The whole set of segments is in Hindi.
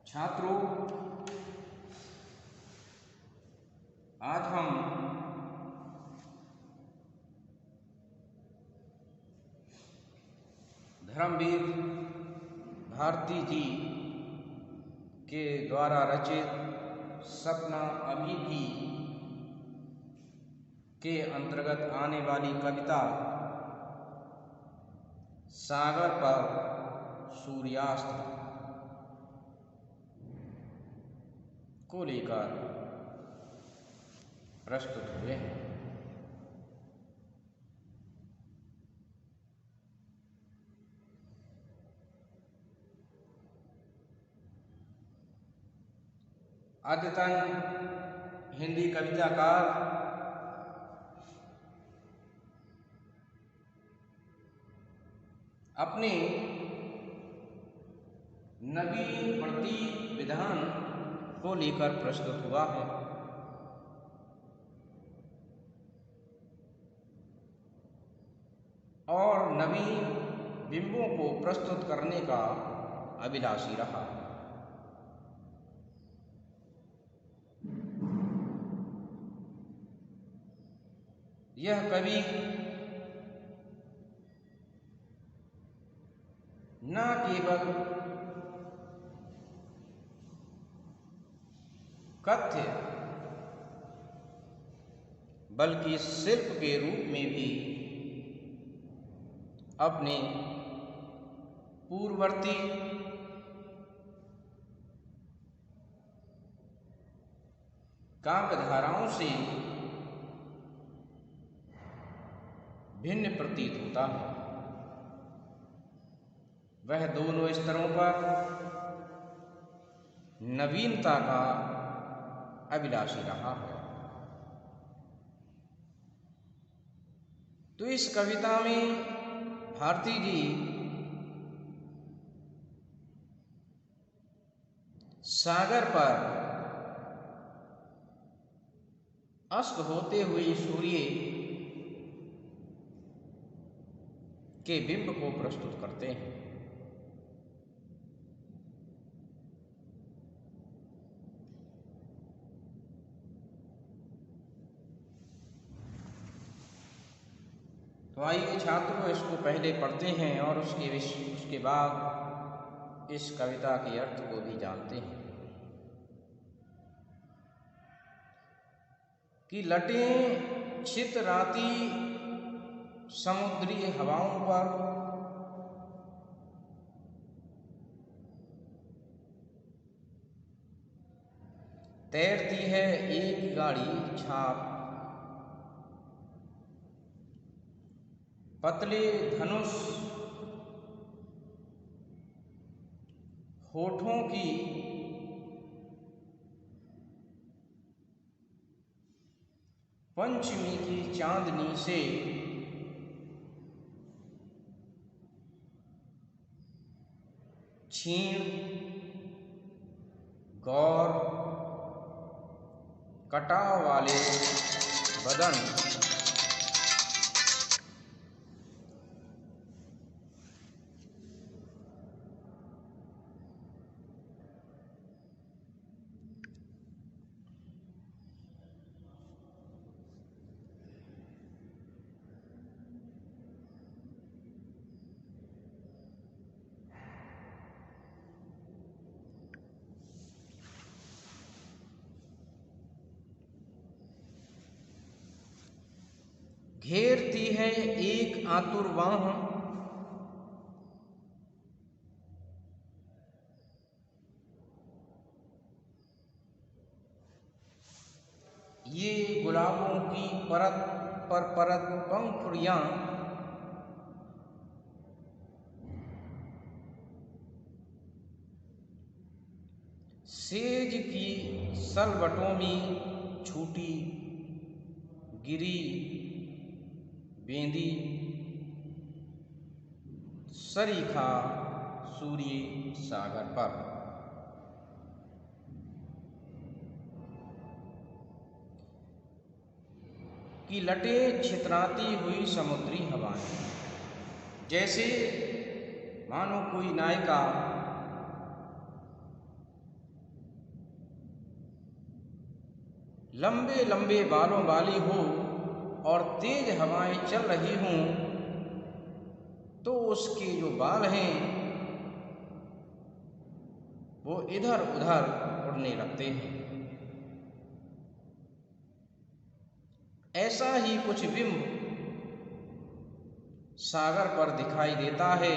छात्रों, आज हम धर्मवीर भारती जी के द्वारा रचित सपना अभी भी के अंतर्गत आने वाली कविता सागर पर सूर्यास्त को लेकर प्रस्तुत हुए हैं। अद्यतन हिंदी कविताकार अपने नवीन प्रतिविधान को लेकर प्रस्तुत हुआ है। और नवीन बिंबों को प्रस्तुत करने का अभिलाषी रहा। यह कवि न केवल कथ्य बल्कि शिल्प के रूप में भी अपने पूर्ववर्ती काव्यधाराओं से भिन्न प्रतीत होता है। वह दोनों स्तरों पर नवीनता का अभिलाषी रहा है। तो इस कविता में भारती जी सागर पर अस्त होते हुए सूर्य के बिंब को प्रस्तुत करते हैं। तो आइए छात्रों, इसको पहले पढ़ते हैं और उसके बाद इस कविता के अर्थ को भी जानते हैं। कि लटें छितराती समुद्री हवाओं पर तैरती है एक गाड़ी छाप, पतले धनुष होठों की पंचमी की चांदनी से क्षीण गौर कटाव वाले बदन घेरती है एक आतुर बाह, ये गुलाबों की परत पर परत पंखुड़ियां सेज की सलवटों में छूटी गिरी बेंदी सरीखा सूर्य सागर पर। की लटें छितराती हुई समुद्री हवाएं, जैसे मानो कोई नायिका लंबे लंबे बालों वाली हो और तेज हवाएं चल रही हों तो उसके जो बाल हैं वो इधर उधर उड़ने लगते हैं। ऐसा ही कुछ बिंब सागर पर दिखाई देता है,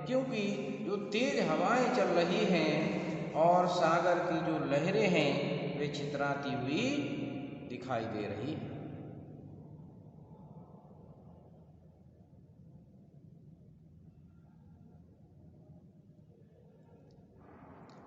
क्योंकि जो तेज हवाएं चल रही हैं और सागर की जो लहरें हैं वे चितराती हुई दिखाई दे रही हैं।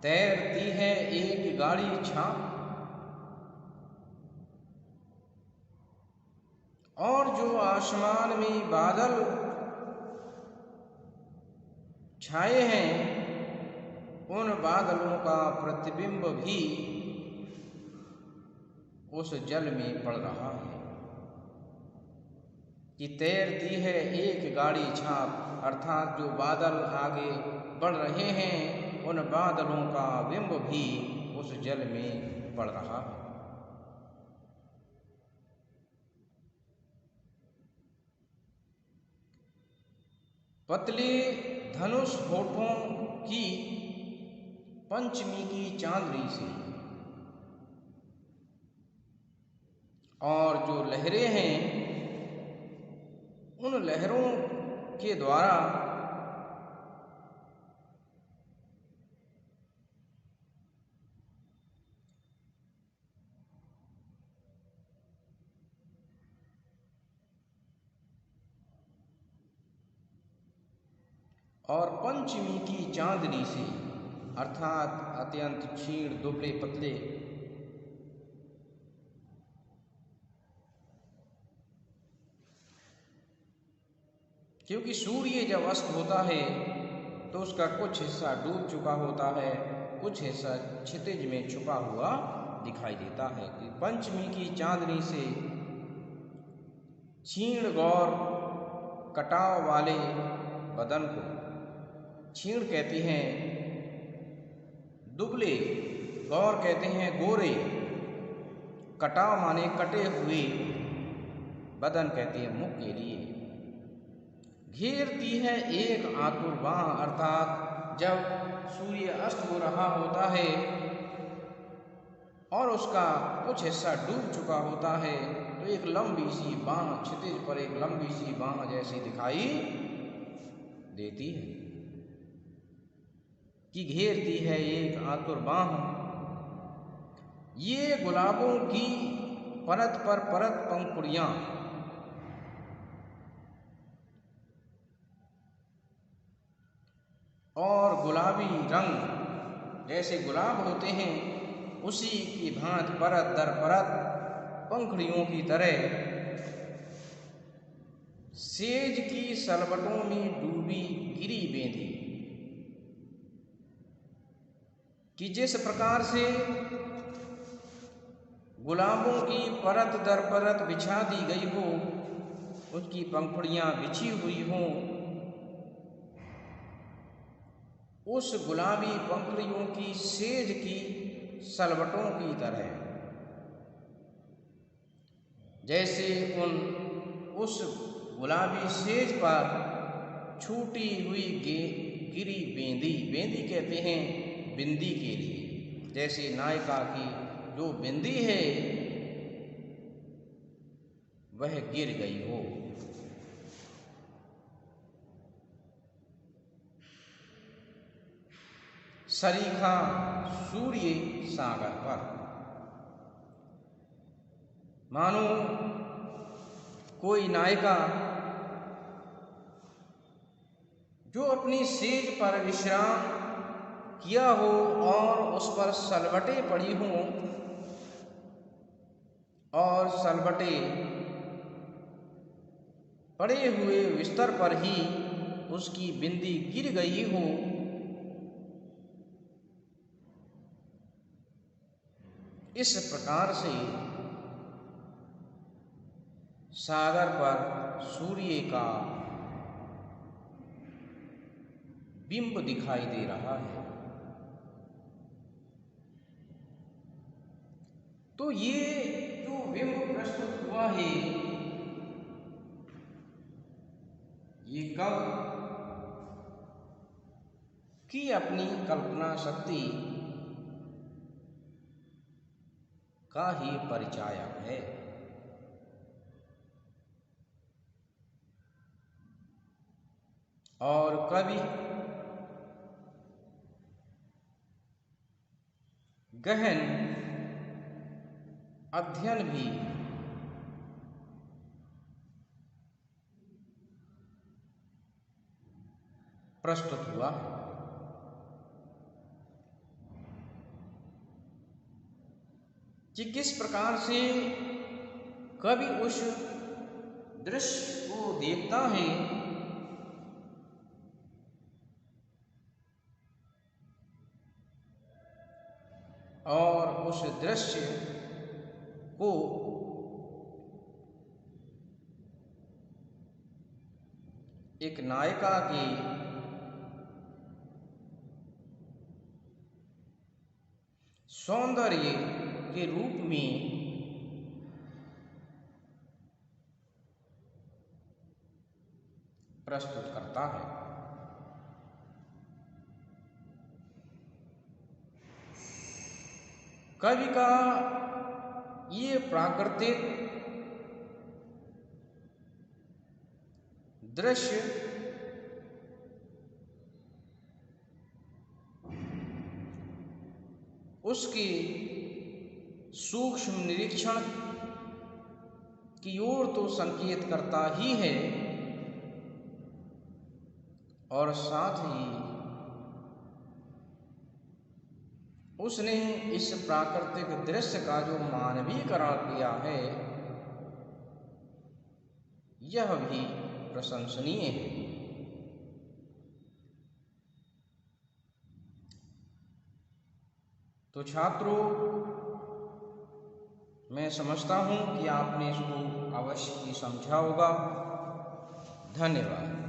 तैरती है एक गाड़ी छाप और जो आसमान में बादल छाए हैं उन बादलों का प्रतिबिंब भी उस जल में पड़ रहा है। कि तैरती है एक गाड़ी छाप, अर्थात जो बादल आगे बढ़ रहे हैं उन बादलों का बिंब भी उस जल में पड़ रहा है। पतले धनुष होठों की पंचमी की चांदनी से और जो लहरें हैं उन लहरों के द्वारा और पंचमी की चांदनी से, अर्थात अत्यंत क्षीण दुबले पतले क्योंकि सूर्य जब अस्त होता है तो उसका कुछ हिस्सा डूब चुका होता है, कुछ हिस्सा क्षितिज में छुपा हुआ दिखाई देता है। कि पंचमी की चांदनी से क्षीण गौर कटाव वाले बदन को, क्षीण कहती हैं दुबले, गौर कहते हैं गोरे, कटाव माने कटे हुए, बदन कहती है मुख के लिए। घेरती है एक आतुर बाह, अर्थात जब सूर्य अस्त हो रहा होता है और उसका कुछ हिस्सा डूब चुका होता है तो एक लंबी सी बाह, क्षितिज पर एक लंबी सी बाह जैसी दिखाई देती है। कि घेरती है एक आतुर बाह, ये गुलाबों की परत पर परत पंखुड़ियां, और गुलाबी रंग जैसे गुलाब होते हैं उसी की भांति परत दर परत पंखुड़ियों की तरह सेज की सलवटों में डूबी गिरी बेंधी। कि जिस प्रकार से गुलाबों की परत दर परत बिछा दी गई हो, उसकी पंखुड़ियां बिछी हुई हों, उस गुलाबी पंखुड़ियों की सेज की सलवटों की तरह, जैसे उस गुलाबी सेज पर छूटी हुई गिरी बेंदी, बेंदी कहते हैं बिंदी के लिए, जैसे नायिका की जो बिंदी है वह गिर गई हो। सरीखा सूर्य सागर पर, मानो कोई नायिका जो अपनी सेज पर विश्राम किया हो और उस पर सलवटें पड़ी हों और सलवटे पड़े हुए बिस्तर पर ही उसकी बिंदी गिर गई हो, इस प्रकार से सागर पर सूर्य का बिंब दिखाई दे रहा है। तो ये है ये कब की अपनी कल्पना शक्ति का ही परिचायक है। और कवि गहन अध्ययन भी प्रस्तुत हुआ है। कि किस प्रकार से कवि उस दृश्य को देखता है और उस दृश्य को एक नायिका के सौंदर्य के रूप में प्रस्तुत करता है। कवि का ये प्राकृतिक दृश्य उसके सूक्ष्म निरीक्षण की ओर तो संकेत करता ही है और साथ ही उसने इस प्राकृतिक दृश्य का जो मानवीकरण किया है यह भी प्रशंसनीय है। तो छात्रों, मैं समझता हूं कि आपने इसको अवश्य ही समझा होगा। धन्यवाद।